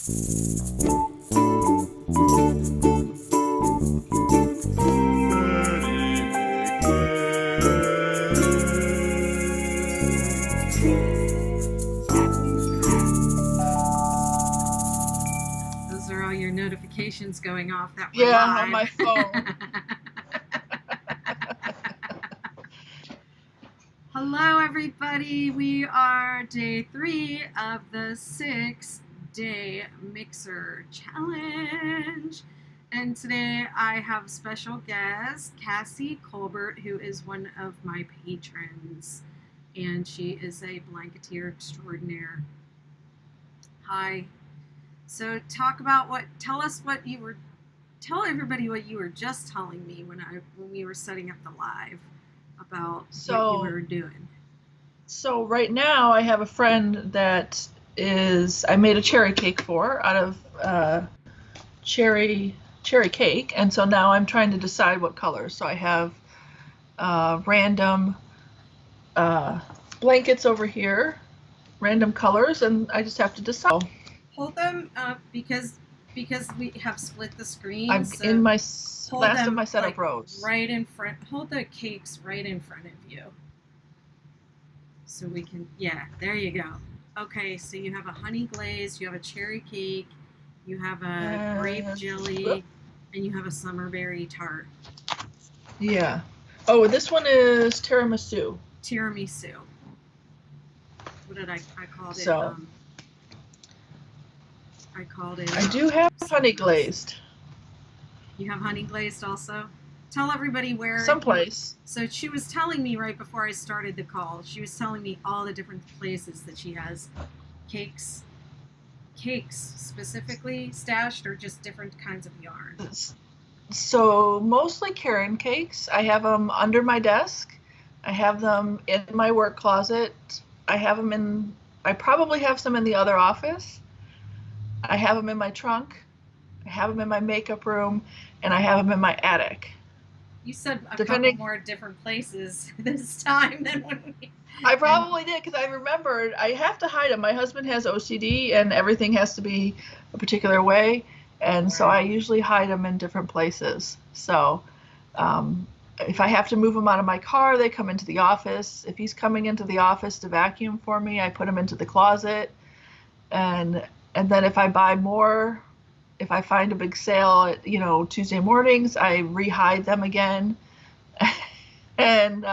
Those are all your notifications going off that we're live. On my phone. Hello, everybody. We are day 3 of the 6-day mixer challenge. And today I have a special guest, Kassie Colbert, who is one of my patrons. And she is a blanketeer extraordinaire. Hi. So tell everybody what you were just telling me when we were setting up the live about what you were doing. So right now I have a friend that I made a cherry cake for out of cherry cake, and so now I'm trying to decide what colors. So I have random blankets over here, random colors, and I just have to decide. Hold them up because we have split the screen. I'm in my last of my setup rows. Right in front. Hold the cakes right in front of you. So we can, yeah, there you go. Okay, so you have a honey glaze, you have a cherry cake, you have a grape jelly, and you have a summerberry tart. Yeah. Oh, this one is tiramisu. Tiramisu. What did I called it? So. I called it. I do have honey glazed. You have honey glazed also? Tell everybody where. Someplace. So she was telling me right before I started the call, she was telling me all the different places that she has cakes specifically stashed, or just different kinds of yarn? So mostly Karen cakes. I have them under my desk. I have them in my work closet. I probably have some in the other office. I have them in my trunk, I have them in my makeup room, and I have them in my attic. You said a couple more different places this time than when we... I probably did, because I remembered I have to hide them. My husband has OCD, and everything has to be a particular way, and so I usually hide them in different places. So if I have to move them out of my car, they come into the office. If he's coming into the office to vacuum for me, I put them into the closet, and then if I buy more, if I find a big sale at, Tuesday mornings, I re-hide them again. And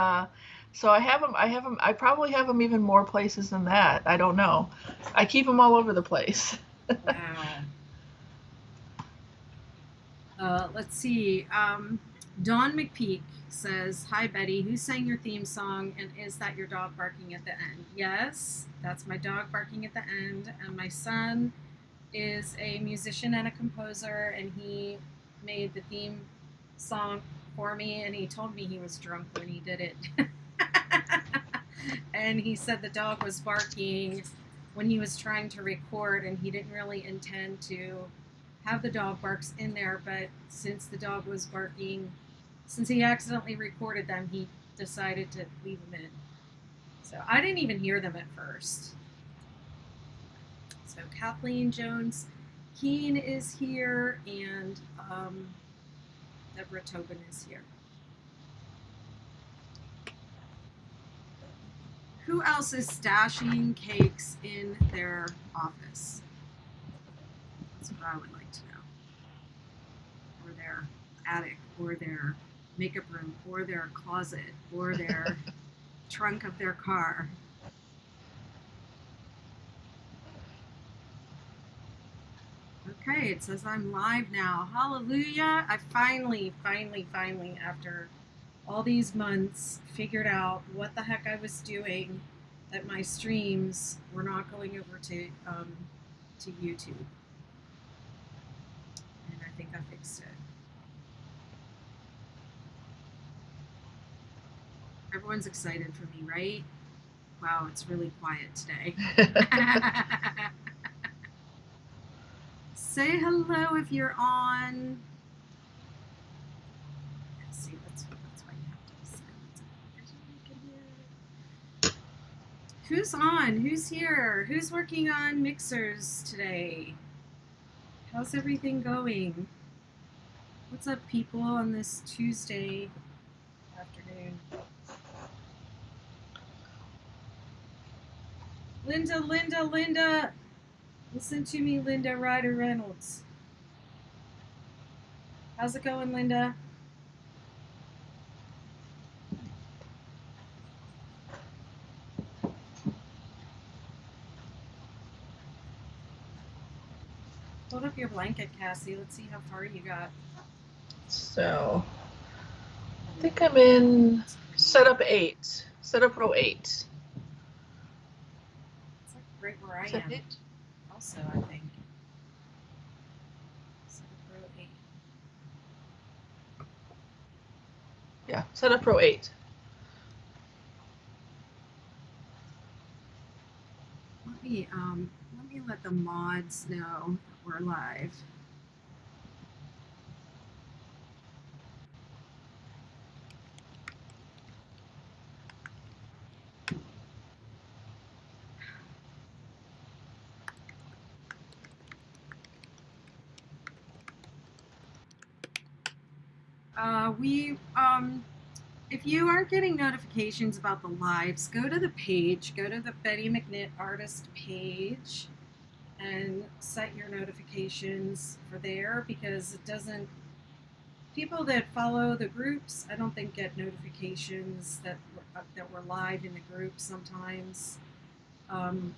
so I have them. I probably have them even more places than that. I don't know. I keep them all over the place. Wow. Let's see. Dawn McPeak says, "Hi Betty, who sang your theme song, and is that your dog barking at the end?" Yes, that's my dog barking at the end, and my son is a musician and a composer, and he made the theme song for me, and he told me he was drunk when he did it. And he said the dog was barking when he was trying to record, and he didn't really intend to have the dog barks in there, but since the dog was barking, since he accidentally recorded them, he decided to leave them in. So I didn't even hear them at first. So Kathleen Jones Keene is here, and Deborah Tobin is here. Who else is stashing cakes in their office? That's what I would like to know. Or their attic, or their makeup room, or their closet, or their trunk of their car. Okay, it says I'm live now. Hallelujah. I finally, after all these months, figured out what the heck I was doing, that my streams were not going over to YouTube. And I think I fixed it. Everyone's excited for me, right? Wow, it's really quiet today. Say hello if you're on. Let's see, that's why you have to decide. Who's on? Who's here? Who's working on mixers today? How's everything going? What's up, people, on this Tuesday afternoon? Linda, Linda, Linda! Listen to me, Linda Ryder Reynolds. How's it going, Linda? Hold up your blanket, Cassie. Let's see how far you got. So I think I'm in setup 8, setup row 8. It's like right where I Is that am. it? Also, I think. Setup row 8. Yeah, setup row 8. Let me let the mods know that we're live. If you aren't getting notifications about the lives, go to the page, go to the Betty McKnit artist page, and set your notifications for there, because it doesn't. People that follow the groups, I don't think, get notifications that we're live in the group sometimes.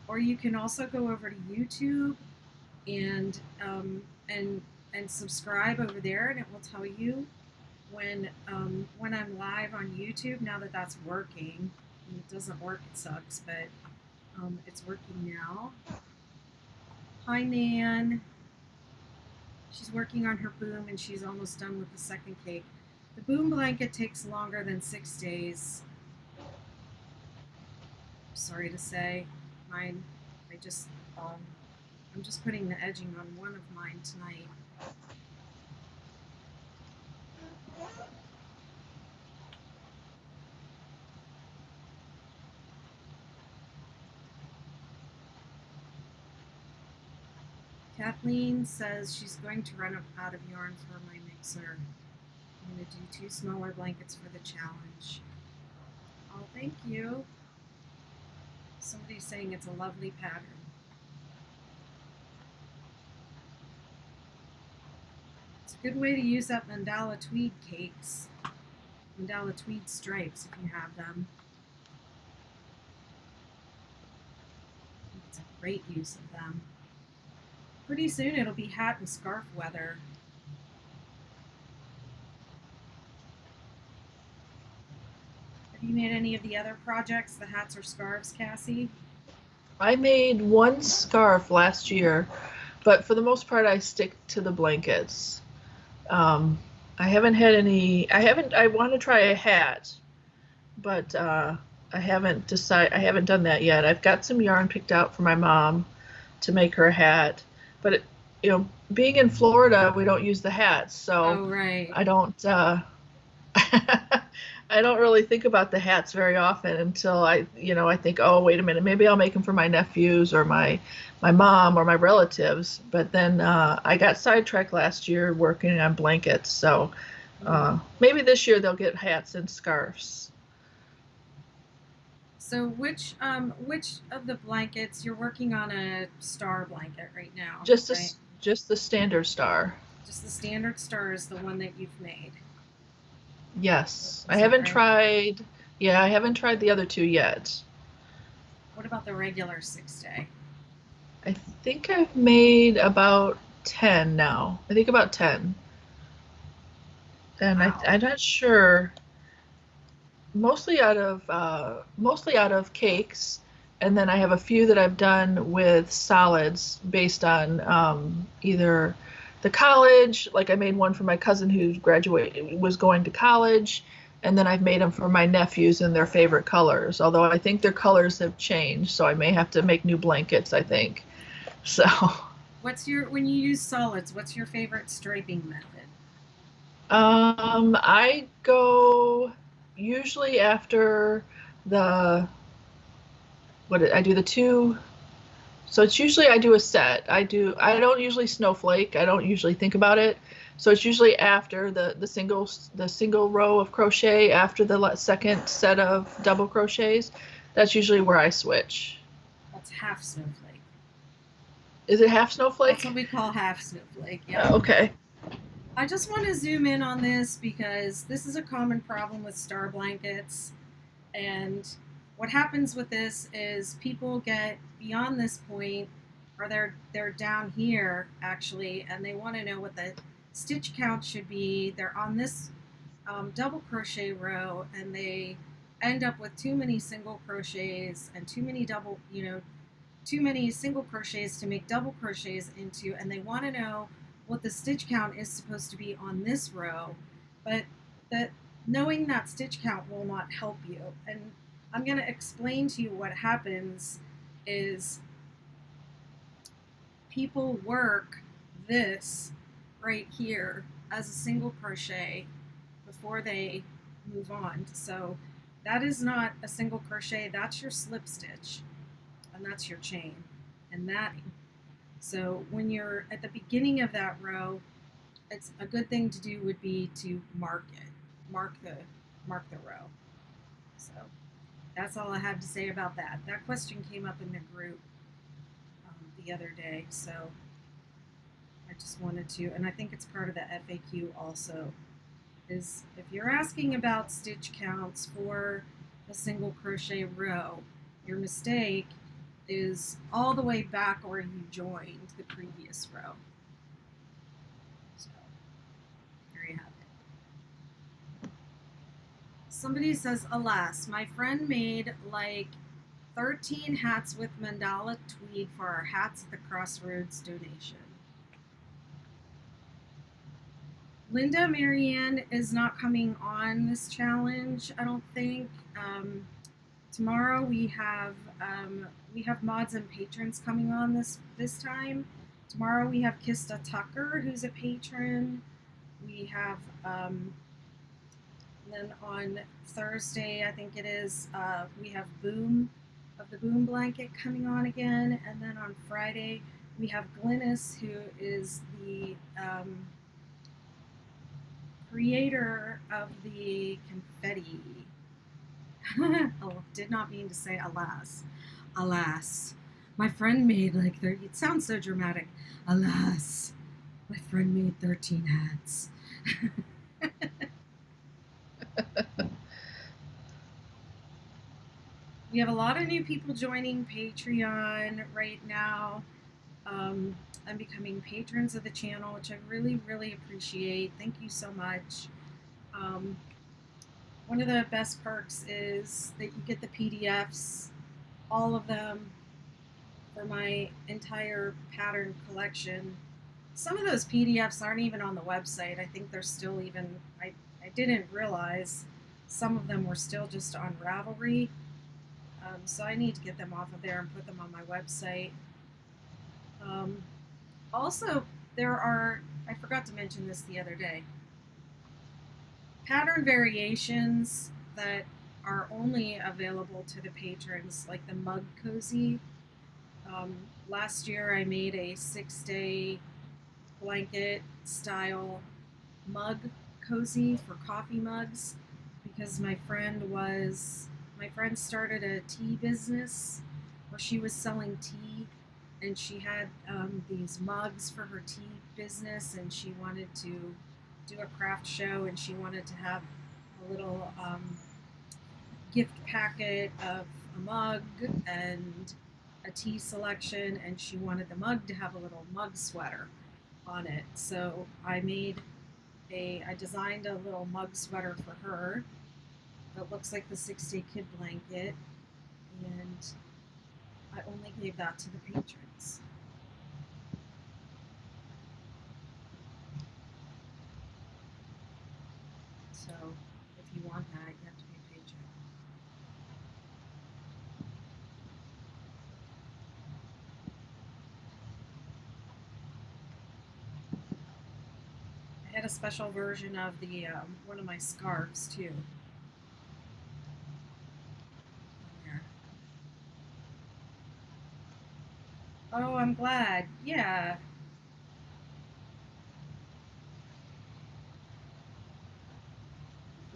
Or you can also go over to YouTube and and subscribe over there, and it will tell you when I'm live on YouTube. Now that that's working, when it doesn't work, it sucks, but it's working now. Hi, Nan. She's working on her boom, and she's almost done with the second cake. The boom blanket takes longer than 6 days. Sorry to say, mine. I just I'm just putting the edging on one of mine tonight. Kathleen says she's going to run out of yarn for my mixer. I'm going to do 2 smaller blankets for the challenge. Oh, thank you. Somebody's saying it's a lovely pattern. It's a good way to use up mandala tweed cakes. Mandala tweed stripes, if you have them. It's a great use of them. Pretty soon it'll be hat and scarf weather. Have you made any of the other projects, the hats or scarves, Cassie? I made one scarf last year, but for the most part I stick to the blankets. I haven't had any. I want to try a hat, but I haven't done that yet. I've got some yarn picked out for my mom to make her a hat, but being in Florida, we don't use the hats, so right. I don't. I don't really think about the hats very often until I think, oh, wait a minute, maybe I'll make them for my nephews or my mom or my relatives. But then I got sidetracked last year working on blankets, so maybe this year they'll get hats and scarves. So which of the blankets, you're working on a star blanket right now? Just right? Just the standard star. Just the standard star is the one that you've made. Yes, I haven't tried. Yeah, I haven't tried the other 2 yet. What about the regular 6-day? I think I've made about 10 now. I think about 10. And wow. I'm not sure. Mostly out of cakes, and then I have a few that I've done with solids based on either the college. Like I made one for my cousin who was going to college, and then I've made them for my nephews in their favorite colors. Although I think their colors have changed, so I may have to make new blankets, I think. So. When you use solids, what's your favorite striping method? I go usually after I do the So it's usually I do a set. I don't usually snowflake. I don't usually think about it. So it's usually after the single row of crochet after the second set of double crochets. That's usually where I switch. That's half snowflake. Is it half That's snowflake? what we call half snowflake. Yeah. Okay. I just want to zoom in on this because this is a common problem with star blankets. And what happens with this is people get beyond this point, or they're down here actually, and they want to know what the stitch count should be. They're on this double crochet row, and they end up with too many single crochets and too many too many single crochets to make double crochets into, and they want to know what the stitch count is supposed to be on this row, but that knowing that stitch count will not help you. And I'm going to explain to you what happens is people work this right here as a single crochet before they move on. So that is not a single crochet, that's your slip stitch, and that's your chain and matting. So when you're at the beginning of that row, it's a good thing to do would be to mark it, mark the row. So that's all I have to say about that. That question came up in the group the other day, so I just wanted to, and I think it's part of the FAQ also, is if you're asking about stitch counts for a single crochet row, your mistake is all the way back where you joined the previous row. So there you have it. Somebody says, alas, my friend made like 13 hats with mandala tweed for our Hats at the Crossroads donation. Linda Marianne is not coming on this challenge, I don't think. Tomorrow we have mods and patrons coming on this time. Tomorrow we have Kista Tucker, who's a patron. We have then on Thursday, I think it is, we have Boom of the Boom Blanket coming on again, and then on Friday we have Glynis, who is the creator of the confetti. Oh, did not mean to say alas. Alas. My friend made like 30. It sounds so dramatic. Alas. My friend made 13 hats. We have a lot of new people joining Patreon right now and becoming patrons of the channel, which I really, really appreciate. Thank you so much. One of the best perks is that you get the PDFs, all of them, for my entire pattern collection. Some of those PDFs aren't even on the website. I think they're still even, I didn't realize some of them were still just on Ravelry. So I need to get them off of there and put them on my website. Also, there are, I forgot to mention this the other day, pattern variations that are only available to the patrons, like the mug cozy. Last year I made a 6-day blanket style mug cozy for coffee mugs because my friend started a tea business where she was selling tea, and she had these mugs for her tea business, and she wanted to do a craft show, and she wanted to have a little gift packet of a mug and a tea selection, and she wanted the mug to have a little mug sweater on it. So I designed a little mug sweater for her that looks like the 6-day kid blanket, and I only gave that to the patrons. So if you want that, you have to be a patron. I had a special version of the one of my scarves too. There. Oh, I'm glad. Yeah.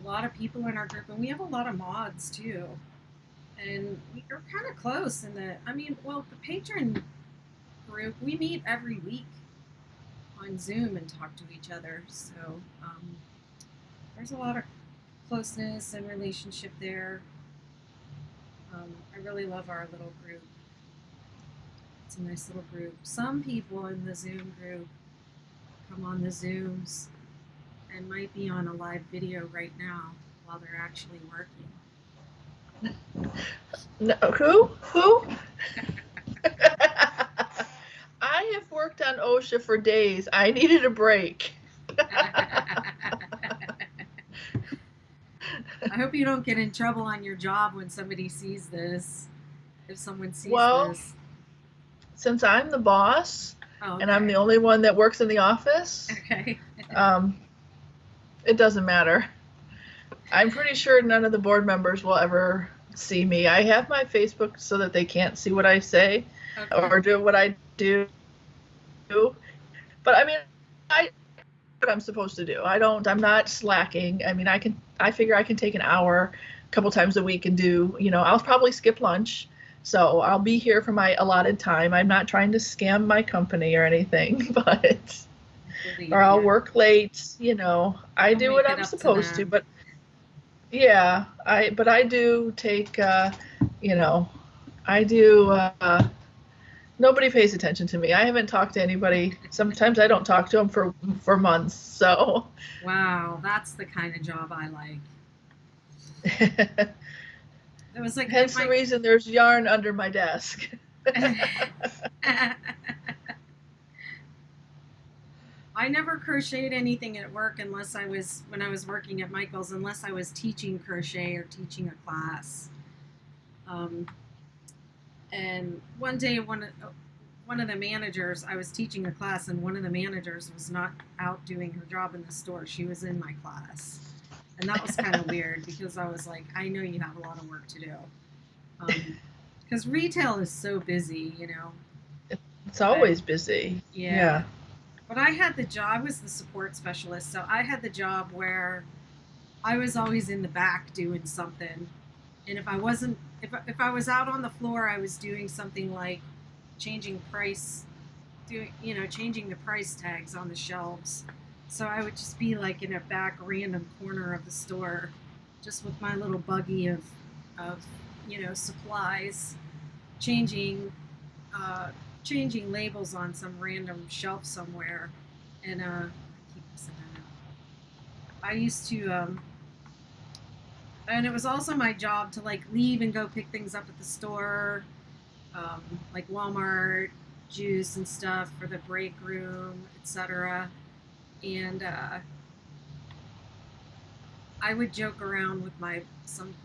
A lot of people in our group, and we have a lot of mods too. And we're kind of close in the, I mean, well, the patron group, we meet every week on Zoom and talk to each other. So there's a lot of closeness and relationship there. I really love our little group. It's a nice little group. Some people in the Zoom group come on the Zooms and might be on a live video right now while they're actually working. No, who? Who? I have worked on OSHA for days. I needed a break. I hope you don't get in trouble on your job when somebody sees this. If someone sees Well, this. since I'm the boss Oh, okay. and I'm the only one that works in the office, Okay. it doesn't matter. I'm pretty sure none of the board members will ever see me. I have my Facebook so that they can't see what I say or do what I do. But I mean, I what I'm supposed to do. I'm not slacking. I mean, I figure I can take an hour a couple times a week and do, I'll probably skip lunch. So I'll be here for my allotted time. I'm not trying to scam my company or anything, or I'll work late, I do what I'm supposed to, but yeah, I do take, I do, nobody pays attention to me. I haven't talked to anybody. Sometimes I don't talk to them for months. So. Wow, that's the kind of job I like. It was like hence the reason there's yarn under my desk. I never crocheted anything at work when I was working at Michael's, unless I was teaching crochet or teaching a class. And one day, one of the managers, I was teaching a class, and one of the managers was not out doing her job in the store. She was in my class. And that was kind of weird because I was like, I know you have a lot of work to do. Because retail is so busy, It's always busy. Yeah. But I had the job, I was the support specialist, so I had the job where I was always in the back doing something. And if I was out on the floor, I was doing something like changing the price tags on the shelves. So I would just be like in a back random corner of the store, just with my little buggy of supplies, changing labels on some random shelf somewhere. And I keep missing that out. I used to and it was also my job to like leave and go pick things up at the store, like Walmart, juice and stuff for the break room, etc. And I would joke around with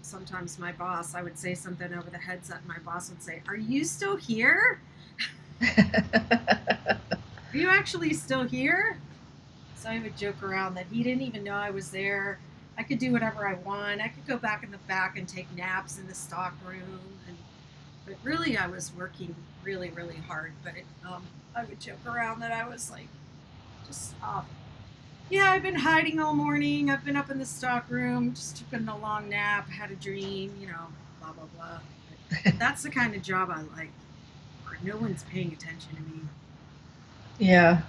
sometimes my boss. I would say something over the headset, and my boss would say, "Are you still here? Are you actually still here?" So I would joke around that he didn't even know I was there. I could do whatever I want. I could go back in the back and take naps in the stock room, but really I was working really, really hard. But I would joke around that I was like, just yeah, I've been hiding all morning. I've been up in the stock room, just took a long nap, had a dream, blah blah blah. But that's the kind of job I like, where no one's paying attention to me. Yeah.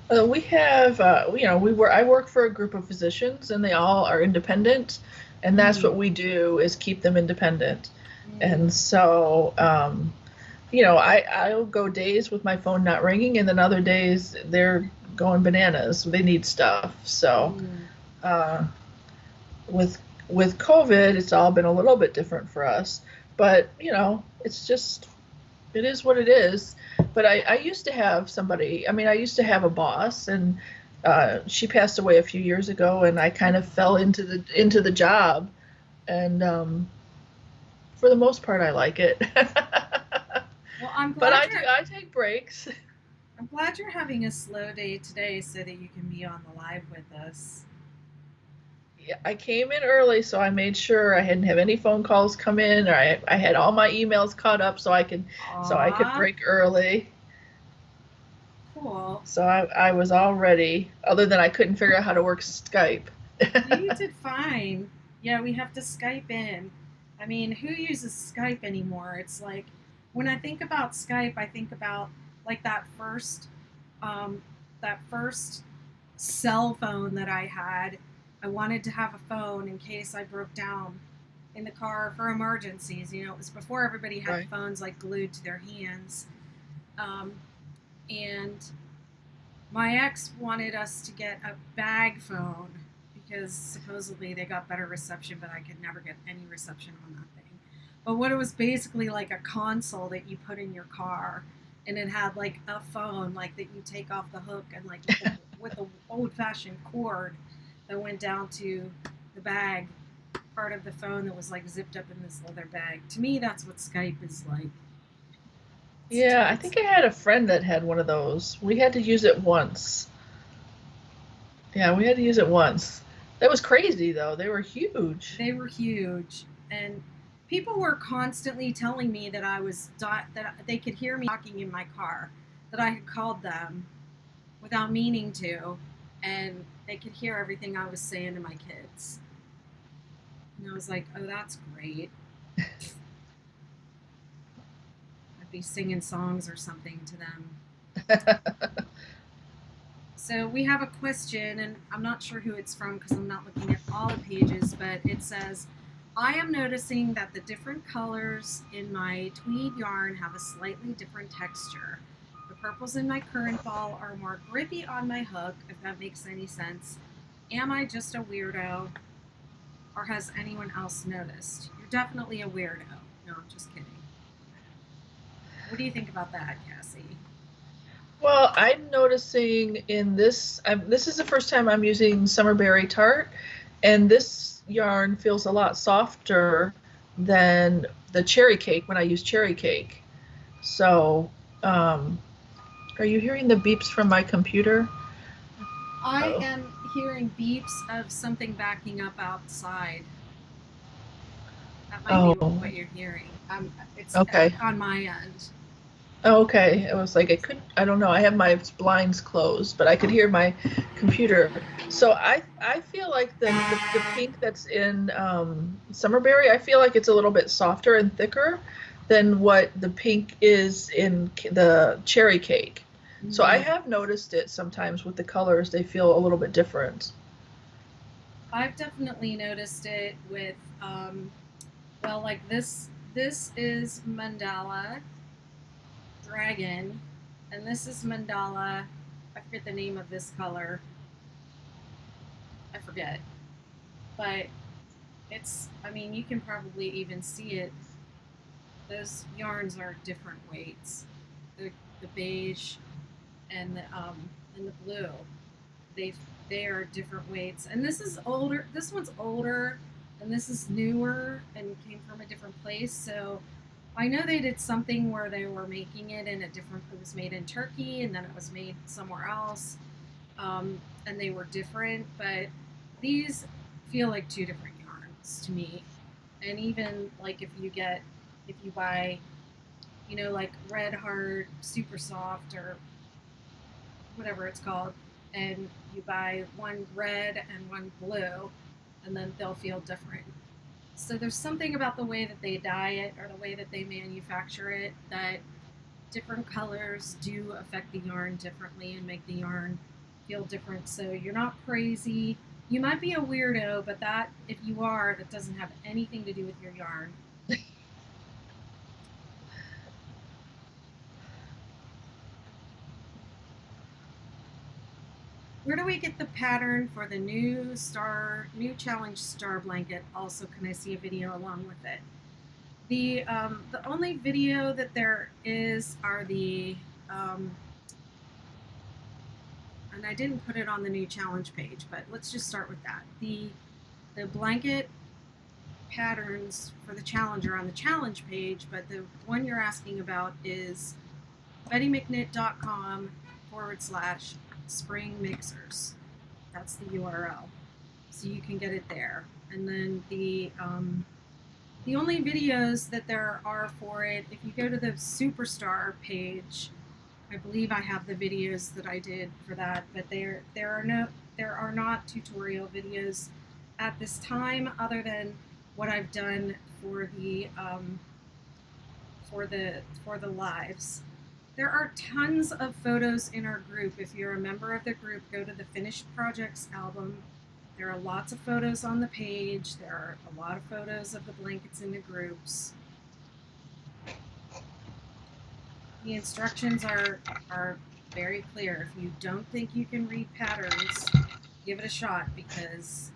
We have, I work for a group of physicians, and they all are independent, and that's what we do, is keep them independent. And so, I'll go days with my phone not ringing, and then other days they're going bananas. They need stuff. So, with COVID, it's all been a little bit different for us, but it's just, it is what it is. But I used to have somebody. I mean, I used to have a boss, and she passed away a few years ago, and I kind of fell into the job, and for the most part, I like it. Well, I'm glad. But I take breaks. I'm glad you're having a slow day today, so that you can be on the live with us. I came in early, so I made sure I hadn't have any phone calls come in, or I had all my emails caught up so I could Aw, break early. cool. So I was all ready. Other than I couldn't figure out how to work Skype. You did fine. Yeah, we have to Skype in. I mean, who uses Skype anymore? It's like when I think about Skype, I think about like um, that first cell phone that I had. I wanted to have a phone in case I broke down in the car for emergencies. You know, it was before everybody had Right. phones like glued to their hands. Um, and my ex wanted us to get a bag phone because supposedly they got better reception, but I could never get any reception on that thing. But what it was basically like a console that you put in your car, and it had like a phone like that you take off the hook and like with the old-fashioned cord that went down to the bag part of the phone that was like zipped up in this leather bag. To me, that's what Skype is like. Yeah, I think I had a friend that had one of those. We had to use it once. Yeah, we had to use it once. That was crazy though. They were huge. They were huge, and people were constantly telling me that that they could hear me talking in my car, that I had called them without meaning to, and they could hear everything I was saying to my kids. And I was like, oh, that's great. I'd be singing songs or something to them. So we have a question, and I'm not sure who it's from because I'm not looking at all the pages, but it says, I am noticing that the different colors in my tweed yarn have a slightly different texture. The purples in my current ball are more grippy on my hook, if that makes any sense. Am I just a weirdo, or has anyone else noticed? You're definitely a weirdo. No, I'm just kidding. What do you think about that, Cassie? Well, I'm noticing in this is the first time I'm using Summerberry Tart, and this yarn feels a lot softer than the cherry cake when I use cherry cake. So, are you hearing the beeps from my computer? I Oh, am hearing beeps of something backing up outside. That might be oh, what you're hearing. It's okay. on my end. Oh, okay. It was like I don't know. I have my blinds closed, but I could hear my computer. So I feel like the pink that's in Summerberry, I feel like it's a little bit softer and thicker than what the pink is in the cherry cake. So I Mm. have noticed it sometimes with the colors, they feel a little bit different. I've definitely noticed it with, well, like this. This is mandala dragon, and this is mandala. I forget the name of this color. I forget, but it's. I mean, you can probably even see it. Those yarns are different weights. The beige and the blue. They they are different weights. And this is older. This one's older, and this is newer and came from a different place. So I know they did something where they were making it in a different. It was made in Turkey, and then it was made somewhere else, and they were different. But these feel like two different yarns to me. And even like if you buy, you know, like Red Heart Super Soft or whatever it's called, and you buy one red and one blue, and then they'll feel different. So there's something about the way that they dye it or the way that they manufacture it that different colors do affect the yarn differently and make the yarn feel different. So you're not crazy. You might be a weirdo, but that if you are, that doesn't have anything to do with your yarn. Where do we get the pattern for the new challenge star blanket? Also, can I see a video along with it? The only video that there is are and I didn't put it on the new challenge page, but let's just start with that. The blanket patterns for the challenge are on the challenge page, but the one you're asking about is bettymcknit.com /spring mixers. That's the URL. so you can get it there. And then the only videos that there are for it, if you go to the Superstar page, I believe I have the videos that I did for that, but there are not tutorial videos at this time, other than what I've done for the lives. There are tons of photos in our group. If you're a member of the group, go to the Finished Projects album. There are lots of photos on the page. There are a lot of photos of the blankets in the groups. The instructions are very clear. If you don't think you can read patterns, give it a shot, because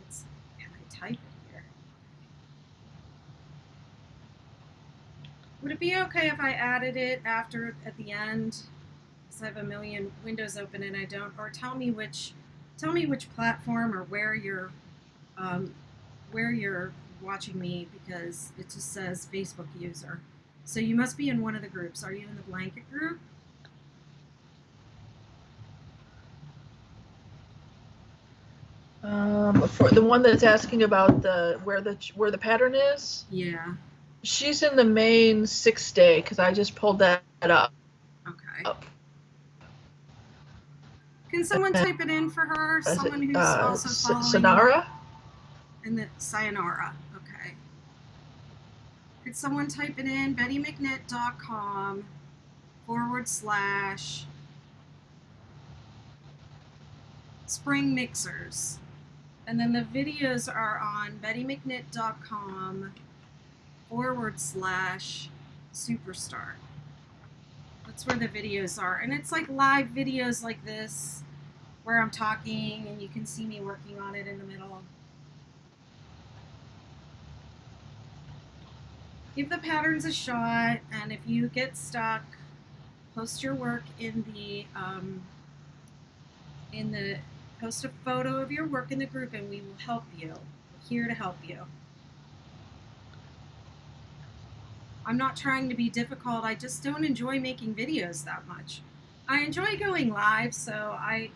it's, can I type it here? Would it be okay if I added it at the end? Because I have a million windows open and I don't. Or tell me which platform or where you're watching me, because it just says Facebook user. So you must be in one of the groups. Are you in the blanket group? For the one that's asking about where the pattern is, Yeah. she's in the main 6-day, because I just pulled that up. Okay. Can someone type it in for her? Someone who's also following. Sonara? And the Sayonara. Okay. Could someone type it in? BettyMcKnit.com / spring mixers. And then the videos are on BettyMcKnit.com / superstar. That's where the videos are. And it's like live videos like this, where I'm talking and you can see me working on it in the middle. Give the patterns a shot, and if you get stuck, post your work in the post a photo of your work in the group, and we will help you. We're here to help you. I'm not trying to be difficult. I just don't enjoy making videos that much. I enjoy going live, so I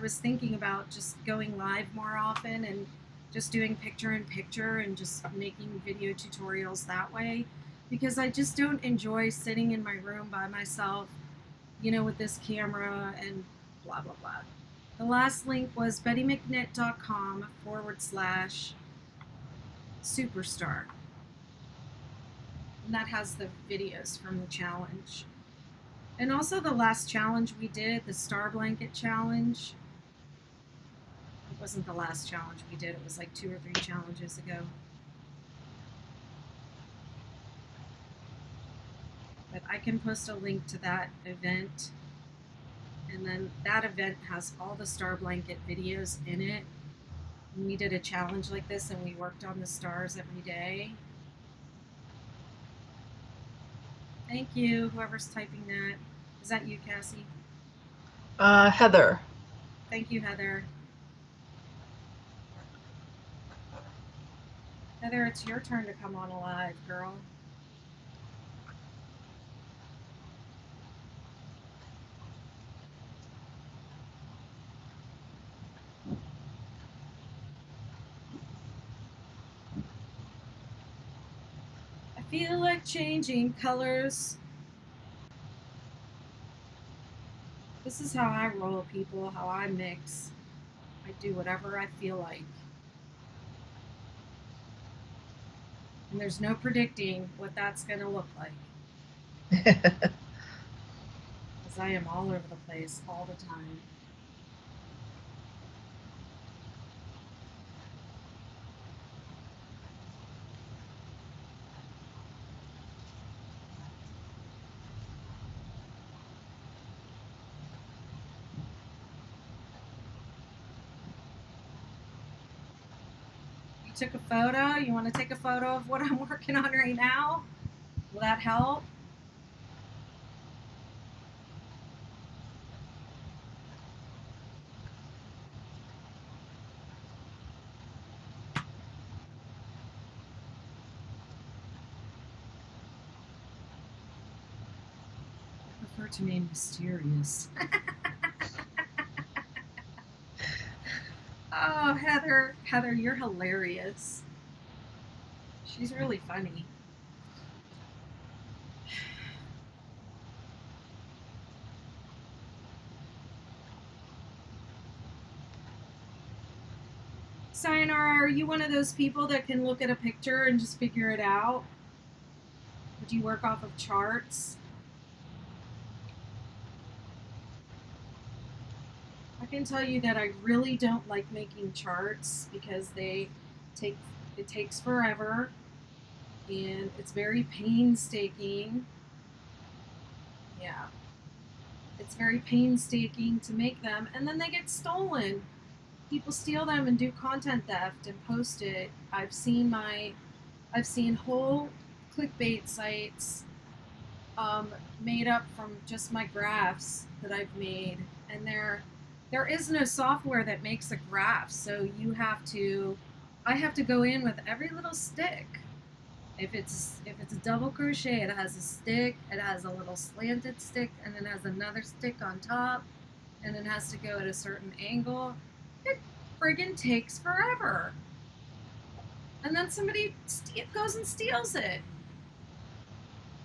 was thinking about just going live more often and just doing picture-in-picture and just making video tutorials that way, because I just don't enjoy sitting in my room by myself, with this camera and blah, blah, blah. The last link was BettyMcKnit.com / superstar. And that has the videos from the challenge. And also the last challenge we did, the Star Blanket Challenge. It wasn't the last challenge we did, it was like 2 or 3 challenges ago. But I can post a link to that event. And then that event has all the Star Blanket videos in it. And we did a challenge like this and we worked on the stars every day. Thank you, whoever's typing that. Is that you, Cassie? Heather. Thank you, Heather. Heather, it's your turn to come on alive, girl. I feel like changing colors. This is how I roll, people, how I mix. I do whatever I feel like. And there's no predicting what that's going to look like. Because I am all over the place all the time. You took a photo? You want to take a photo of what I'm working on right now? Will that help? I prefer to name mysterious. Oh, Heather, you're hilarious. She's really funny. Sayonara, are you one of those people that can look at a picture and just figure it out? Or do you work off of charts? I can tell you that I really don't like making charts because take it takes forever and it's very painstaking. Yeah, it's very painstaking to make them, and then they get stolen. People steal them and do content theft and post it. I've seen whole clickbait sites made up from just my graphs that I've made, and there is no software that makes a graph, so I have to go in with every little stick. If it's a double crochet, it has a stick, it has a little slanted stick, and then has another stick on top, and then has to go at a certain angle. It friggin' takes forever. And then somebody goes and steals it.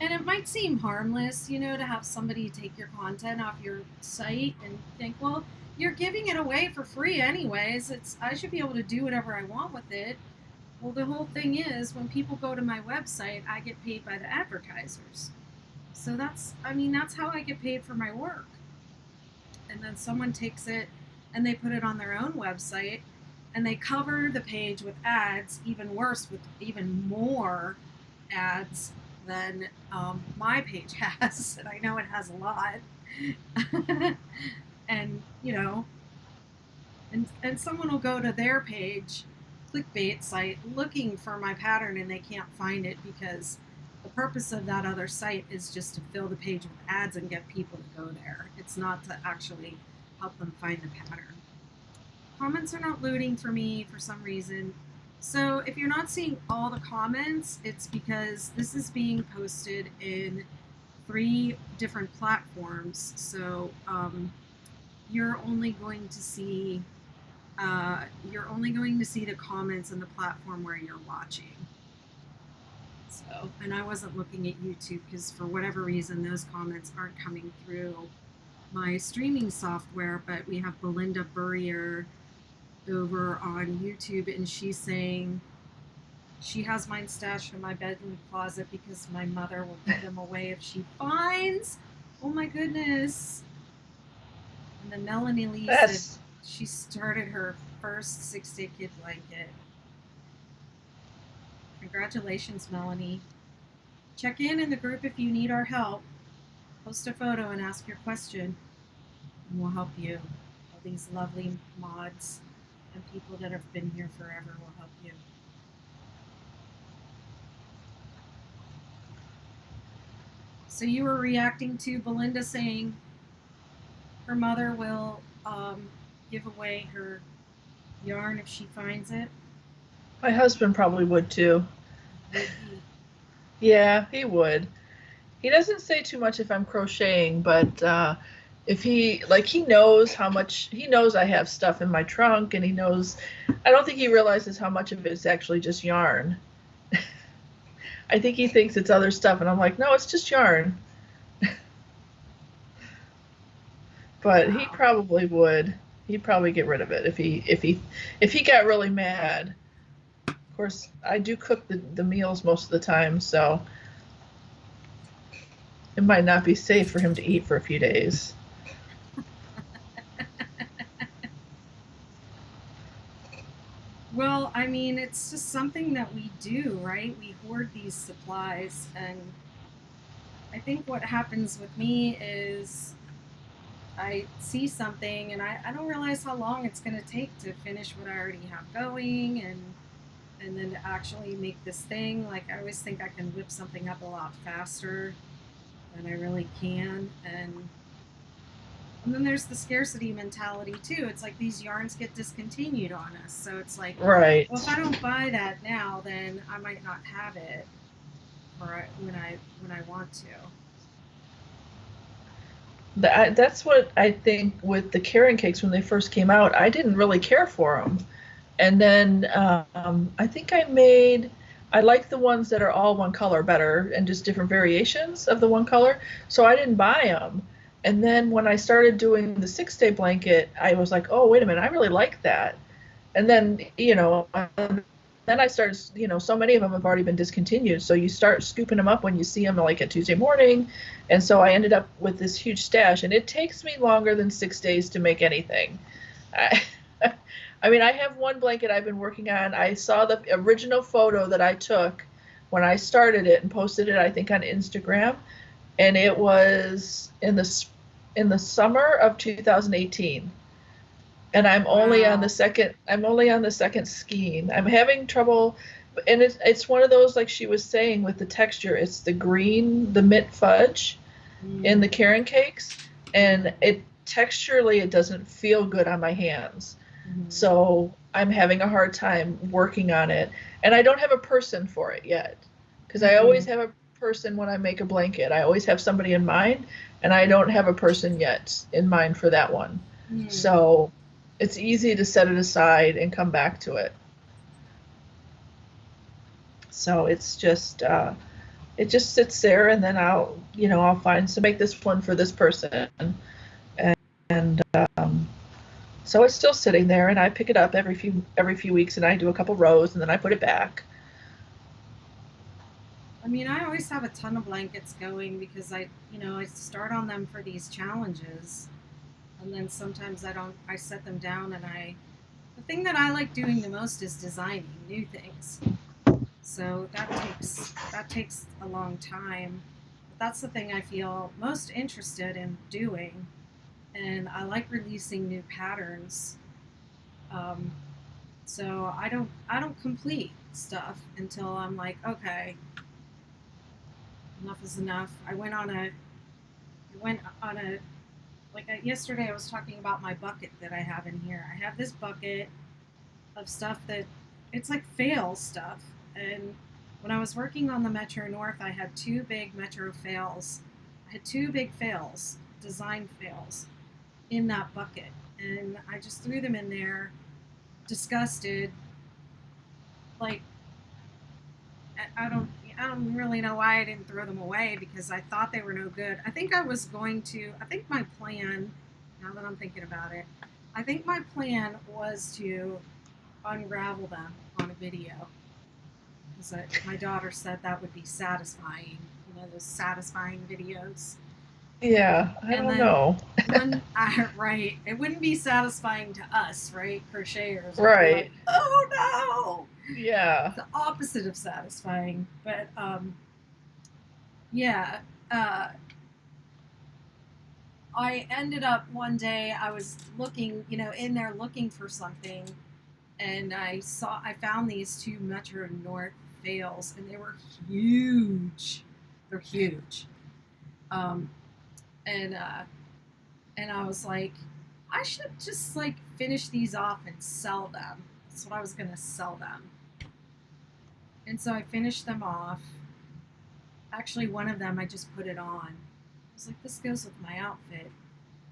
And it might seem harmless, to have somebody take your content off your site and think, well, you're giving it away for free anyways. I should be able to do whatever I want with it. Well, the whole thing is, when people go to my website, I get paid by the advertisers. So that's how I get paid for my work. And then someone takes it and they put it on their own website and they cover the page with ads, even worse, with even more ads than my page has. And I know it has a lot. And, and someone will go to their page, clickbait site, looking for my pattern, and they can't find it because the purpose of that other site is just to fill the page with ads and get people to go there. It's not to actually help them find the pattern. Comments are not loading for me for some reason. So if you're not seeing all the comments, it's because this is being posted in 3 different platforms. So you're only going to see the comments on the platform where you're watching. So, and I wasn't looking at YouTube because for whatever reason those comments aren't coming through my streaming software, but we have Belinda Burrier over on YouTube, and she's saying she has mine stashed in my bedroom closet because my mother will give them away if she finds. Oh my goodness. And then Melanie Lee said she started her first 6-day kid blanket. Congratulations, Melanie. Check in the group if you need our help. Post a photo and ask your question, and we'll help you. All these lovely mods and people that have been here forever will help you. So you were reacting to Belinda saying her mother will give away her yarn if she finds it? My husband probably would too. Would he? Yeah, he would. He doesn't say too much if I'm crocheting, but if he knows he knows I have stuff in my trunk, and I don't think he realizes how much of it is actually just yarn. I think he thinks it's other stuff, and I'm like, no, it's just yarn. But wow. He probably would. He'd probably get rid of it if he got really mad. Of course, I do cook the meals most of the time, so it might not be safe for him to eat for a few days. Well, I mean, it's just something that we do, right? We hoard these supplies, and I think what happens with me is I see something and I don't realize how long it's going to take to finish what I already have going, and then to actually make this thing. Like, I always think I can whip something up a lot faster than I really can, and then there's the scarcity mentality too. It's like these yarns get discontinued on us, so it's like, right. Well, if I don't buy that now, then I might not have it when I want to. That's what I think with the carrot cakes when they first came out. I didn't really care for them. And then I think I like the ones that are all one color better and just different variations of the one color. So I didn't buy them. And then when I started doing the 6 day blanket, I was like, oh, wait a minute, I really like that. And then, then I started, so many of them have already been discontinued. So you start scooping them up when you see them like a Tuesday morning. And so I ended up with this huge stash. And it takes me longer than 6 days to make anything. I, I mean, I have one blanket I've been working on. I saw the original photo that I took when I started it and posted it, I think, on Instagram, and it was in the summer of 2018. And I'm only on the Wow. second. I'm only on the second skein. I'm having trouble, and it's one of those like she was saying with the texture. It's the green, the mint fudge in the Mm, Karen cakes, and it texturally it doesn't feel good on my hands. mm, So I'm having a hard time working on it. And I don't have a person for it yet. Because I always mm, have a person when I make a blanket. I always have somebody in mind, and I don't have a person yet in mind for that one. mm. So it's easy to set it aside and come back to it. So it just sits there, and then I'll find to make this one for this person. And so it's still sitting there, and I pick it up every few weeks, and I do a couple rows, and then I put it back. I mean, I always have a ton of blankets going because I start on them for these challenges, and then sometimes I don't. I set them down, and the thing that I like doing the most is designing new things. So that takes a long time. But that's the thing I feel most interested in doing, and I like releasing new patterns. Um, so I don't complete stuff until I'm like, okay, enough is enough. I went on a yesterday I was talking about my bucket that I have in here. I have this bucket of stuff that it's like fail stuff. And when I was working on the Metro North, I had two big Metro fails. I had two big fails, design fails, in that bucket. And I just threw them in there, disgusted. Like, I don't really know why I didn't throw them away because I thought they were no good. I think my plan, now that I'm thinking about it, I think my plan was to unravel them on a video because my daughter said that would be satisfying, those satisfying videos. Yeah, I And don't then know. right, it wouldn't be satisfying to us, right? Crocheters would be like, Right. oh no, Yeah. the opposite of satisfying. But yeah, uh, I ended up one day, I was looking, in there looking for something, and I found these two Metro North fails, and they were huge. They're huge. Um, and I was like, I should just like finish these off and sell them. That's what I was gonna sell them. And so I finished them off. Actually, one of them I just put it on. I was like, this goes with my outfit.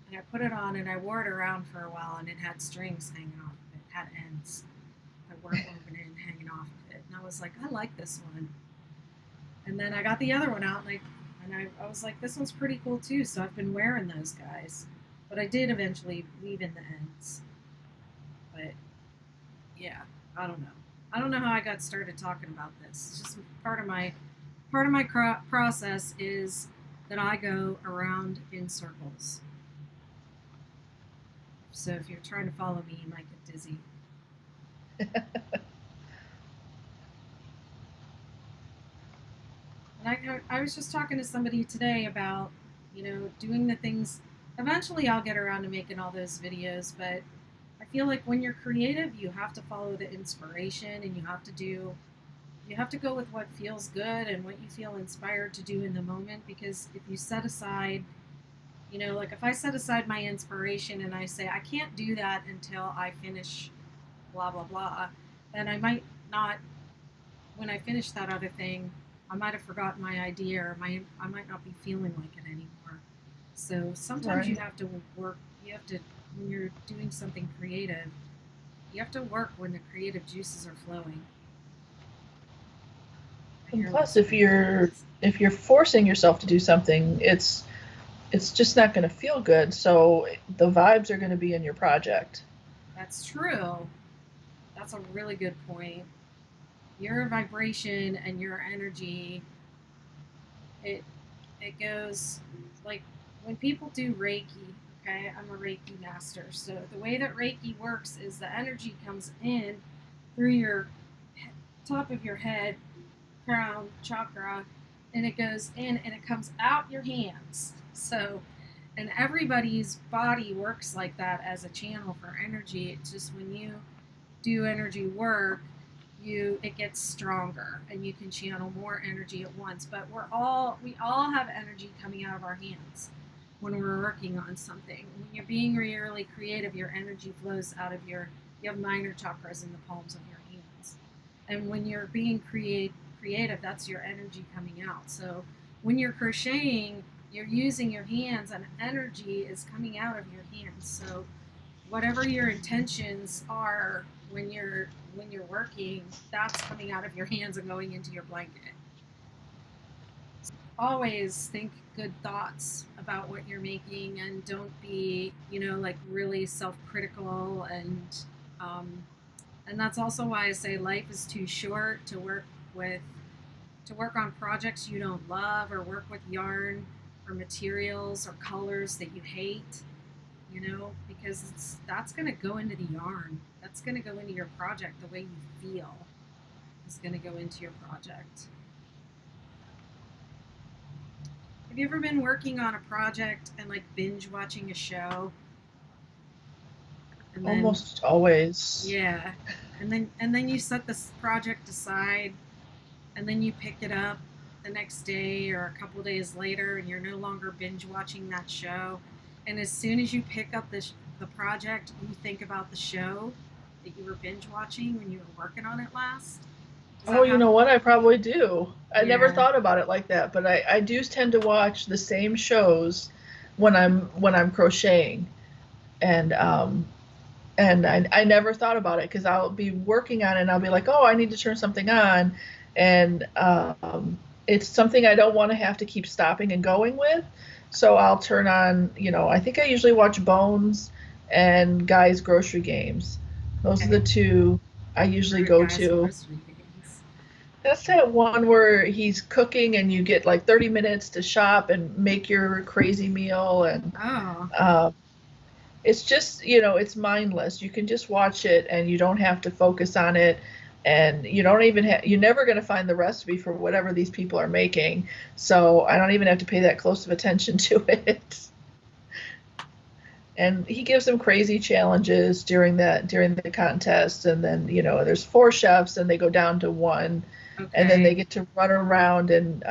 And I put it on and I wore it around for a while, and it had strings hanging off of it. It had ends that weren't woven in hanging off of it. And I was like, I like this one. And then I got the other one out, and I was like, this one's pretty cool too. So I've been wearing those guys. But I did eventually leave in the ends. But yeah, I don't know. I don't know how I got started talking about this. It's just part of my process is that I go around in circles. So if you're trying to follow me, you might get dizzy. And I was just talking to somebody today about, doing the things. Eventually, I'll get around to making all those videos, but I feel like when you're creative, you have to follow the inspiration, and you have to go with what feels good and what you feel inspired to do in the moment. Because if you set aside, like if I set aside my inspiration and I say, I can't do that until I finish blah, blah, blah, then I might not, when I finish that other thing, I might have forgotten my idea, or I might not be feeling like it anymore. So sometimes you Right. have to work, you have to, when you're doing something creative, you have to work when the creative juices are flowing. I And hear like plus, if sprinkles. you're forcing yourself to do something, it's just not going to feel good. So the vibes are going to be in your project. That's true. That's a really good point. Your vibration and your energy, it it goes like when people do Reiki, okay? I'm a Reiki master. So the way that Reiki works is the energy comes in through your top of your head, crown chakra, and it goes in and it comes out your hands. So and everybody's body works like that as a channel for energy. It's just when you do energy work, it gets stronger and you can channel more energy at once. But we all have energy coming out of our hands when we're working on something. When you're being really creative, your energy flows out of you have minor chakras in the palms of your hands. And when you're being creative, that's your energy coming out. So when you're crocheting, you're using your hands and energy is coming out of your hands. So whatever your intentions are when you're working, that's coming out of your hands and going into your blanket. Always think good thoughts about what you're making and don't be, like really self-critical um, and that's also why I say life is too short with to work on projects you don't love or work with yarn or materials or colors that you hate, because that's going to go into the yarn. That's going to go into your project. The way you feel is going to go into your project. Have you ever been working on a project and like binge watching a show and then Almost always. yeah, and then you set this project aside and then you pick it up the next day or a couple days later and you're no longer binge watching that show, and as soon as you pick up the project you think about the show that you were binge watching when you were working on it last. Does Oh, that you know happen? what? I probably do. I never Yeah. thought about it like that, but I do tend to watch the same shows when I'm crocheting, and I never thought about it because I'll be working on it and I'll be like, oh, I need to turn something on, and it's something I don't want to have to keep stopping and going with, so I'll turn on. I think I usually watch Bones and Guy's Grocery Games. Those are the Okay. two I usually Heard of go guys to. grocery games. That's that one where he's cooking and you get like 30 minutes to shop and make your crazy meal. And Oh, uh, it's just, it's mindless. You can just watch it and you don't have to focus on it. And you don't even you're never going to find the recipe for whatever these people are making. So I don't even have to pay that close of attention to it. And he gives them crazy challenges during the contest. And then, there's four chefs and they go down to one, and then they okay. get to run around and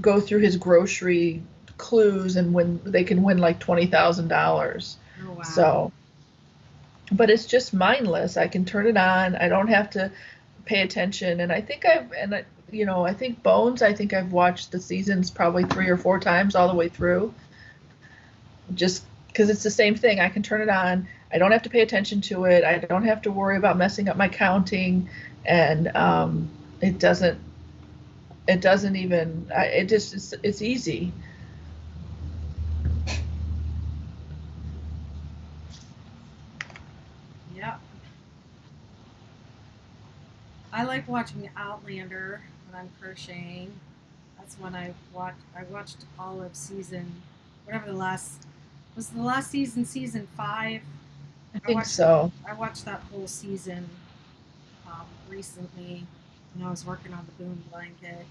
go through his grocery clues and win. They can win like $20,000. Oh wow. So, but it's just mindless. I can turn it on. I don't have to pay attention. And I think I think Bones. I think I've watched the seasons probably 3 or 4 times all the way through. Just because it's the same thing. I can turn it on. I don't have to pay attention to it. I don't have to worry about messing up my counting, and it doesn't it doesn't even it just it's easy. Yep. I like watching Outlander when I'm crocheting. That's when I watched all of season, whatever the last season, season 5. I I think watched so. I watched that whole season recently when I was working on the boom blanket.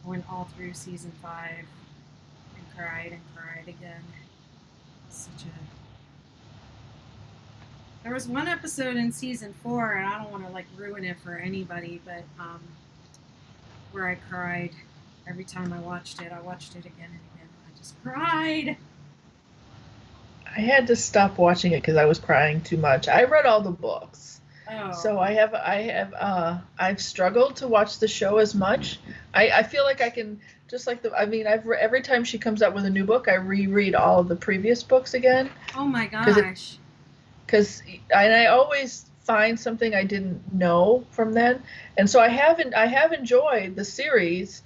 I went all through season 5 and cried again. Such a There was one episode in season 4, and I don't want to like ruin it for anybody, but where I cried every time I watched it. I watched it again and again, and I just cried. I had to stop watching it because I was crying too much. I read all the books. Oh, So I've struggled to watch the show as much. I feel like I can, just like every time she comes out with a new book, I reread all of the previous books again. Oh my gosh. Because I always find something I didn't know from then, and so I have enjoyed the series,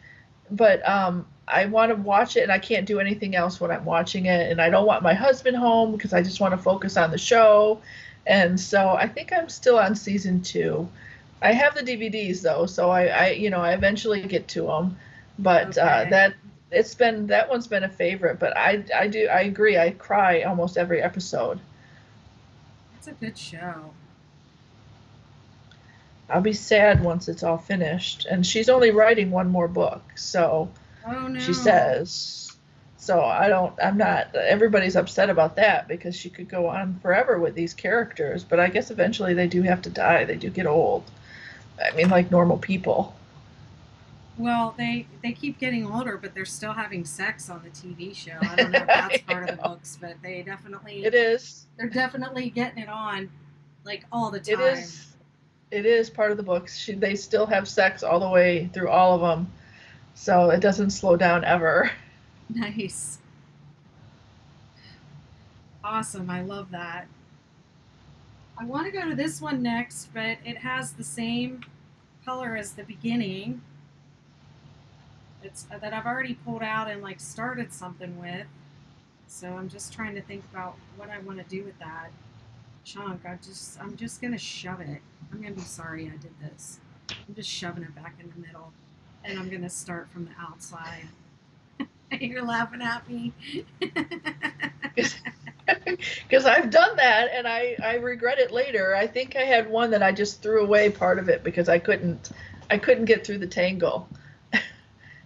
but I want to watch it and I can't do anything else when I'm watching it, and I don't want my husband home because I just want to focus on the show, and so I think I'm still on season 2. I have the DVDs though, so I eventually get to them, but Okay. that one's been a favorite. But I agree, I cry almost every episode. That's a good show. I'll be sad once it's all finished, and she's only writing one more book, so Oh she no. says. So I'm not, everybody's upset about that because she could go on forever with these characters, but I guess eventually they do have to die. They do get old. I mean, like normal people. Well, they keep getting older, but they're still having sex on the TV show. I don't know if that's I part of the know. books, but It is. they're definitely getting it on like all the It time. is. It is part of the books. They still have sex all the way through all of them, so it doesn't slow down ever. Nice. Awesome. I love that. I want to go to this one next, but it has the same color as the beginning. It's that I've already pulled out and like started something with. So I'm just trying to think about what I want to do with that chunk. I'm just gonna shove it. I'm gonna be sorry I did this. I'm just shoving it back in the middle, and I'm gonna start from the outside. You're laughing at me. Because I've done that and I regret it later. I think I had one that I just threw away part of it because I couldn't get through the tangle.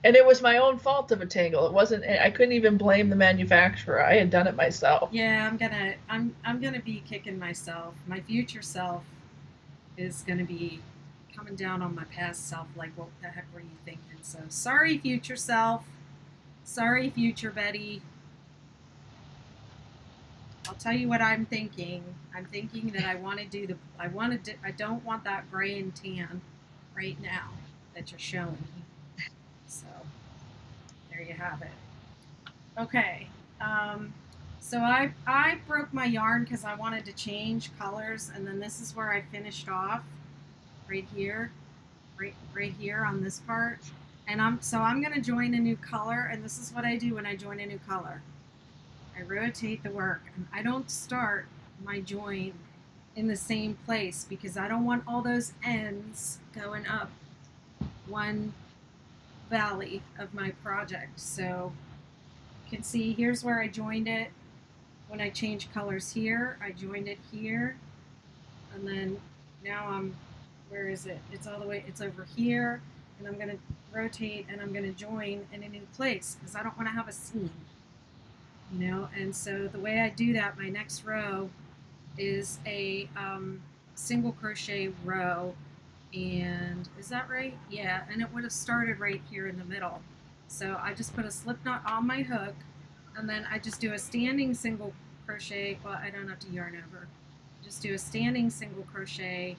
And it was my own fault of a tangle. It wasn't, I couldn't even blame the manufacturer. I had done it myself. Yeah, I'm gonna be kicking myself. My future self is gonna be coming down on my past self. Like, what the heck were you thinking? So sorry, future self. Sorry, future Betty. I'll tell you what I'm thinking. I'm thinking that I don't want that gray and tan right now that you're showing me. So there you have it. Okay. Um, so I broke my yarn because I wanted to change colors, and then this is where I finished off, right here, right here on this part. And I'm gonna join a new color, and this is what I do when I join a new color. I rotate the work, and I don't start my join in the same place because I don't want all those ends going up one valley of my project. So you can see here's where I joined it. When I change colors here, I joined it here, and then now where is it? It's all the way, it's over here, and I'm gonna rotate and I'm gonna join in a new place because I don't want to have a seam, and so the way I do that, my next row is a single crochet row, and is that right? Yeah, and it would have started right here in the middle. So I just put a slip knot on my hook, and then I just do a standing single crochet. Well, I don't have to yarn over. Just do a standing single crochet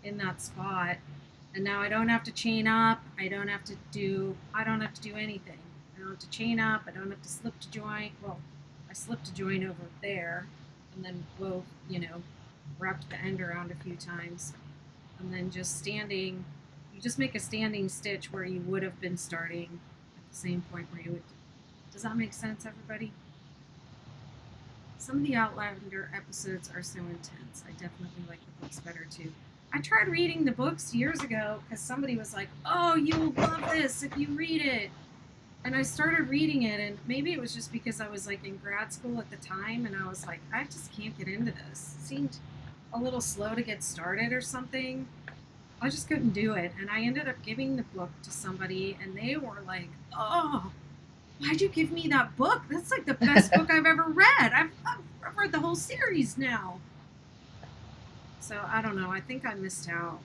in that spot, and now I don't have to chain up. I don't have to do anything. I don't have to chain up. I don't have to slip to join. Well, I slipped to join over there, and then wove, wrapped the end around a few times, and then just standing. You just make a standing stitch where you would have been starting at the same point where you would. Does that make sense, everybody? Some of the Outlander episodes are so intense. I definitely like the books better too. I tried reading the books years ago because somebody was like, "Oh, you'll love this if you read it." And I started reading it, and maybe it was just because I was like in grad school at the time, and I was like, I just can't get into this. It seemed a little slow to get started or something. I just couldn't do it, and I ended up giving the book to somebody, and they were like, "Oh, why'd you give me that book? That's like the best book I've ever read. I've read the whole series now." So I don't know. I think I missed out.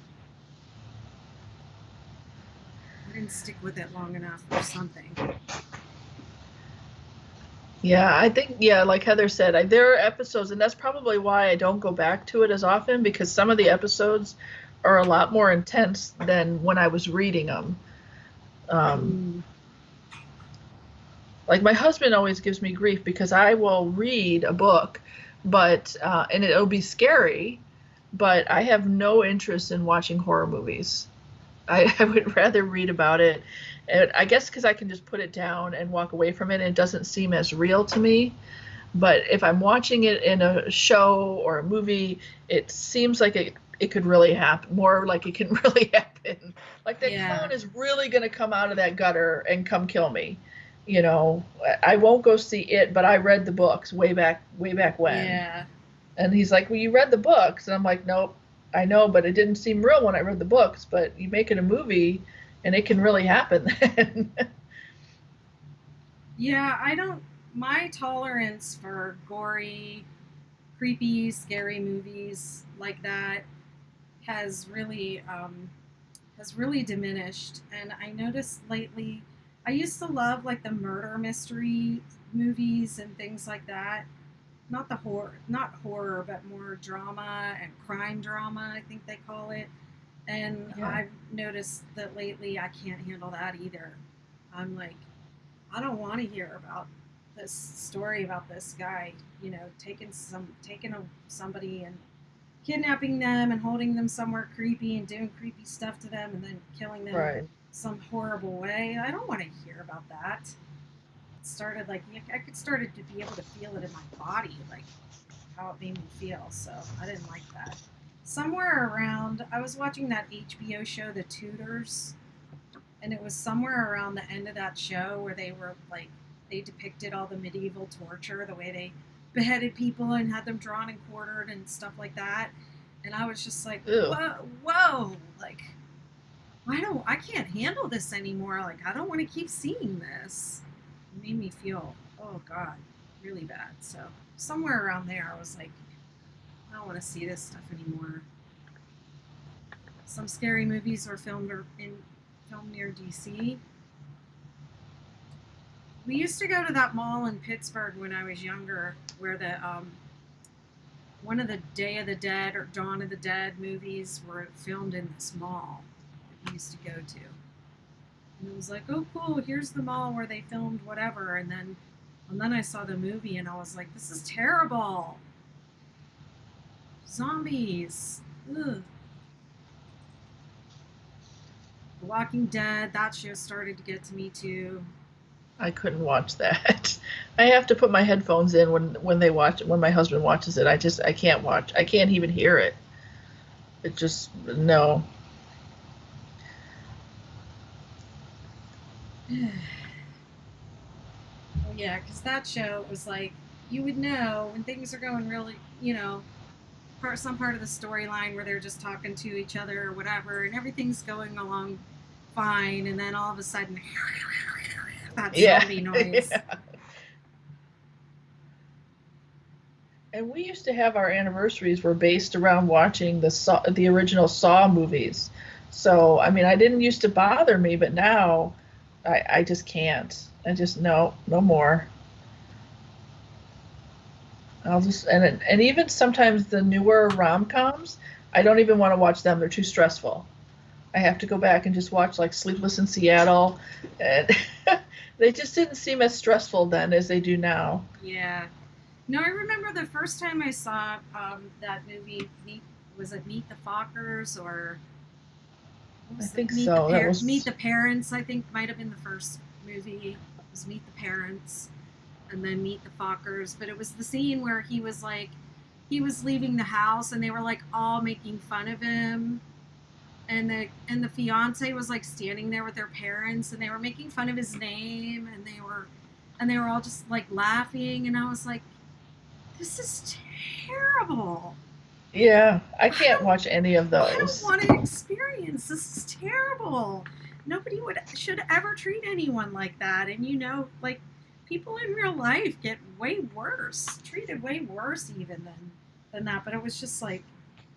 I didn't stick with it long enough or something. Yeah, I think, yeah, like Heather said, there are episodes, and that's probably why I don't go back to it as often, because some of the episodes are a lot more intense than when I was reading them. Um, Mm. like my husband always gives me grief because I will read a book, but and it'll be scary, but I have no interest in watching horror movies. I would rather read about it. And I guess because I can just put it down and walk away from it, and it doesn't seem as real to me. But if I'm watching it in a show or a movie, it seems like it could really happen, more like it can really happen. Like that Yeah. clown is really going to come out of that gutter and come kill me. You know, I won't go see it, but I read the books way back when. Yeah. And he's like, "Well, you read the books." And I'm like, "Nope, I know, but it didn't seem real when I read the books, but you make it a movie and it can really happen then." Yeah, I don't. My tolerance for gory, creepy, scary movies like that has really has really diminished. And I noticed lately, I used to love like the murder mystery movies and things like that. Not the horror, not horror, but more drama and crime drama, I think they call it. And Yeah. I've noticed that lately I can't handle that either. I'm like, I don't want to hear about this story about this guy, taking somebody and kidnapping them and holding them somewhere creepy and doing creepy stuff to them and then killing them Right. some horrible way. I don't want to hear about that. It started like I could started to be able to feel it in my body, like how it made me feel. So I didn't like that. Somewhere around, I was watching that HBO show, The Tudors, and it was somewhere around the end of that show where they were like they depicted all the medieval torture, the way they beheaded people and had them drawn and quartered and stuff like that. And I was just like, Ew. whoa, like I can't handle this anymore. Like I don't want to keep seeing this. It made me feel, oh God, really bad. So somewhere around there, I was like, I don't want to see this stuff anymore. Some scary movies were filmed near DC. We used to go to that mall in Pittsburgh when I was younger, where the one of the Day of the Dead or Dawn of the Dead movies were filmed in this mall that we used to go to. And it was like, oh cool, here's the mall where they filmed whatever. And then I saw the movie and I was like, this is terrible. Zombies. Ugh. The Walking Dead, that show started to get to me too. I couldn't watch that. I have to put my headphones in when my husband watches it. I can't watch. I can't even hear it. It just no. Well, yeah, because that show was like, you would know when things are going really, some part of the storyline where they're just talking to each other or whatever, and everything's going along fine, and then all of a sudden, that Yeah. zombie noise. Yeah. And we used to have our anniversaries were based around watching the original Saw movies. So I mean, I didn't used to bother me, but now I just can't. I just no more. I'll just and even sometimes the newer rom-coms, I don't even want to watch them. They're too stressful. I have to go back and just watch like Sleepless in Seattle, and they just didn't seem as stressful then as they do now. Yeah. No, I remember the first time I saw that movie. Was it Meet the Fockers or what I was it? think so. That Meet was the Parents. I think might have been the first movie. It was Meet the Parents, and then Meet the Fockers. But it was the scene where he was leaving the house, and they were like all making fun of him, and the fiance was like standing there with their parents, and they were making fun of his name, and they were all just like laughing, and I was like, this is terrible. yeah. I I can't don't watch any of I don't those. want to experience this. Is terrible. Nobody would should ever treat anyone like that. And like people in real life get way worse, treated way worse even than that. But it was just like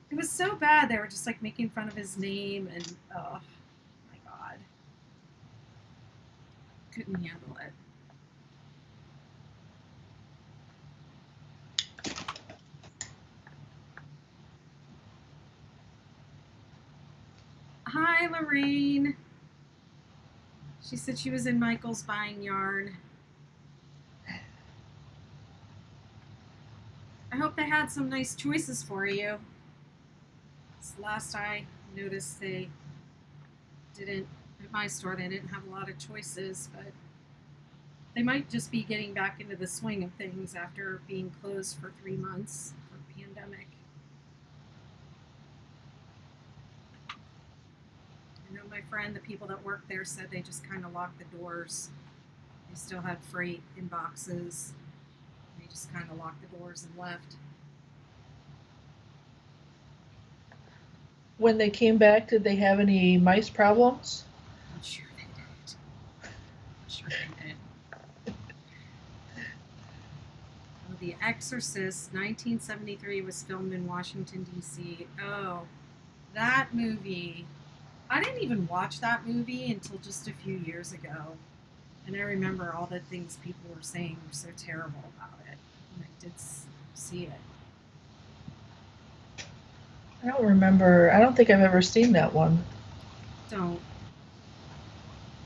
it was so bad. They were just like making fun of his name, and oh my god, couldn't handle it. Hi, Lorraine. She said she was in Michael's buying yarn. I hope they had some nice choices for you. Last I noticed they didn't, at my store, they didn't have a lot of choices, but they might just be getting back into the swing of things after being closed for 3 months for the pandemic. I know my friend, the people that work there said they just kind of locked the doors. They still had freight in boxes. They just kind of locked the doors and left. When they came back, did they have any mice problems? I'm sure they did. I'm sure they did. Oh, The Exorcist, 1973, was filmed in Washington, D.C. Oh, that movie. I didn't even watch that movie until just a few years ago. And I remember all the things people were saying were so terrible about it. And I did see it. I don't remember. I don't think I've ever seen that one. Don't.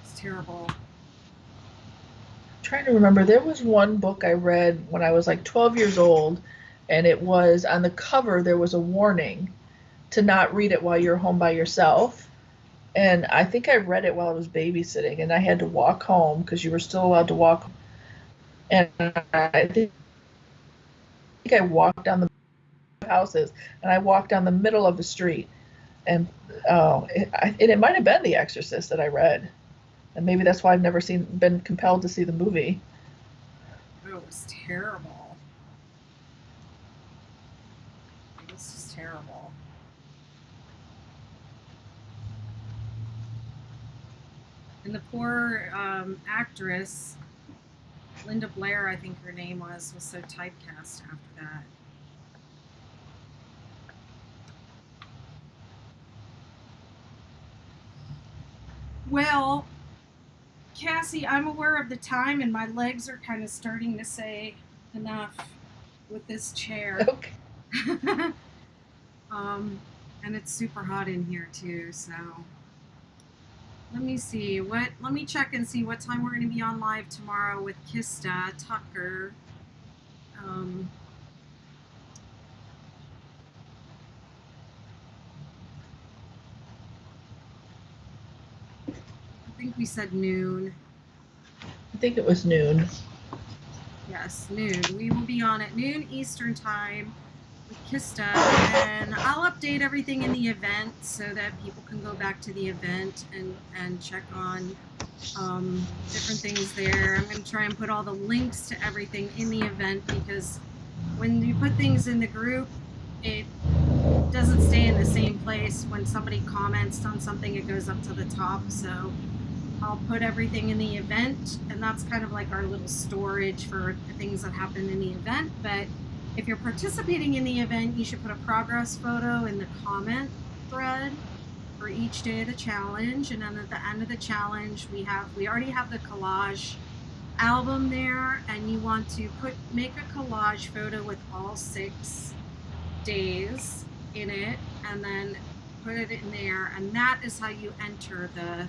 It's terrible. I'm trying to remember. There was one book I read when I was like 12 years old, and it was on the cover, there was a warning to not read it while you're home by yourself. And I think I read it while I was babysitting, and I had to walk home because you were still allowed to walk. And I think I walked down the houses, and I walked down the middle of the street. And it might have been The Exorcist that I read. And maybe that's why I've never been compelled to see the movie. Oh, it was terrible. It was just terrible. And the poor actress, Linda Blair, I think her name was so typecast after that. Well, Cassie, I'm aware of the time, and my legs are kind of starting to say enough with this chair. Okay. And it's super hot in here too, so let me see. Let me check and see what time we're going to be on live tomorrow with Kista Tucker. I think we said noon. I think it was noon. Yes, noon. We will be on at noon Eastern time with Kista, and I'll update everything in the event so that people can go back to the event and check on different things there. I'm going to try and put all the links to everything in the event, because when you put things in the group, it doesn't stay in the same place. When somebody comments on something, it goes up to the top. So I'll put everything in the event, and that's kind of like our little storage for the things that happen in the event. But if you're participating in the event, you should put a progress photo in the comment thread for each day of the challenge. And then at the end of the challenge, we already have the collage album there, and you want to make a collage photo with all 6 days in it, and then put it in there, and that is how you enter the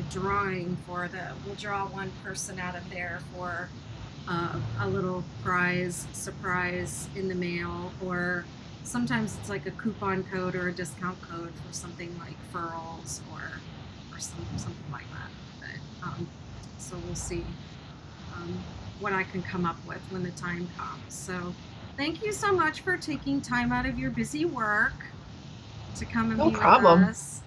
drawing for we'll draw one person out of there for a little surprise in the mail, or sometimes it's like a coupon code or a discount code for something like furls or something like that. But so we'll see what I can come up with when the time comes. So thank you so much for taking time out of your busy work to come and be with us.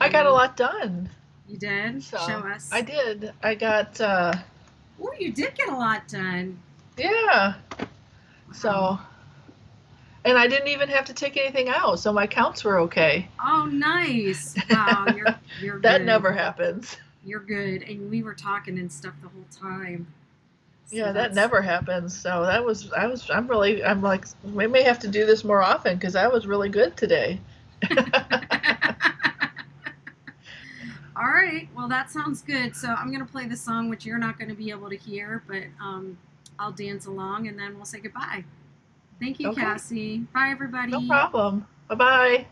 I got a lot done. You did? So, show us. I did. I got Oh, you did get a lot done. Yeah. Wow. So, and I didn't even have to take anything out, so my counts were okay. Oh, nice. Wow, you're That good. never happens. You're good. And we were talking and stuff the whole time. So yeah, that never happens. So I'm like, we may have to do this more often, because that was really good today. All right. Well, that sounds good. So I'm going to play the song, which you're not going to be able to hear, but I'll dance along, and then we'll say goodbye. Thank you, okay. Cassie. Bye, everybody. No problem. Bye-bye.